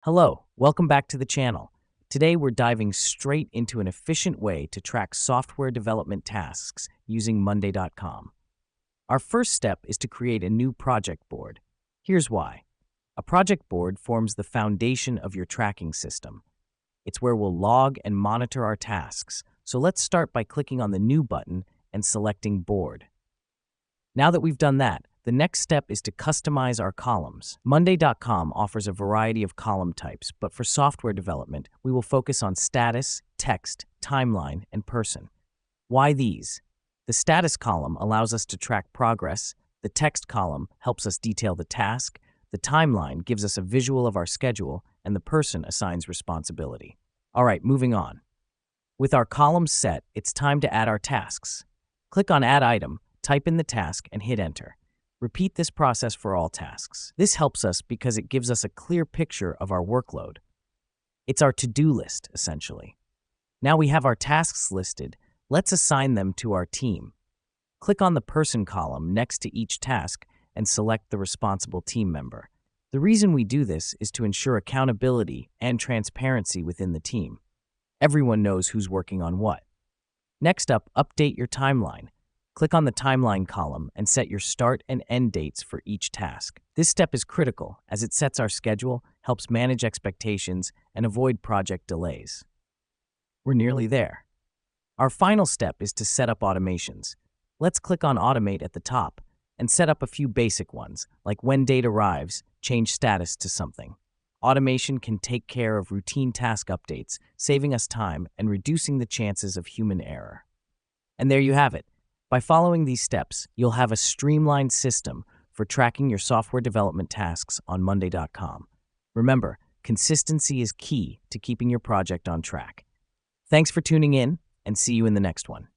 Hello, welcome back to the channel. Today we're diving straight into an efficient way to track software development tasks using Monday.com. Our first step is to create a new project board. Here's why. A project board forms the foundation of your tracking system. It's where we'll log and monitor our tasks. So let's start by clicking on the New button and selecting Board. Now that we've done that, the next step is to customize our columns. Monday.com offers a variety of column types, but for software development, we will focus on status, text, timeline, and person. Why these? The status column allows us to track progress, the text column helps us detail the task, the timeline gives us a visual of our schedule, and the person assigns responsibility. All right, moving on. With our columns set, it's time to add our tasks. Click on Add Item, type in the task, and hit Enter. Repeat this process for all tasks. This helps us because it gives us a clear picture of our workload. It's our to-do list, essentially. Now we have our tasks listed, let's assign them to our team. Click on the person column next to each task and select the responsible team member. The reason we do this is to ensure accountability and transparency within the team. Everyone knows who's working on what. Next up, update your timeline. Click on the timeline column and set your start and end dates for each task. This step is critical as it sets our schedule, helps manage expectations, and avoid project delays. We're nearly there. Our final step is to set up automations. Let's click on Automate at the top and set up a few basic ones, like when date arrives, change status to something. Automation can take care of routine task updates, saving us time and reducing the chances of human error. And there you have it. By following these steps, you'll have a streamlined system for tracking your software development tasks on Monday.com. Remember, consistency is key to keeping your project on track. Thanks for tuning in, and see you in the next one.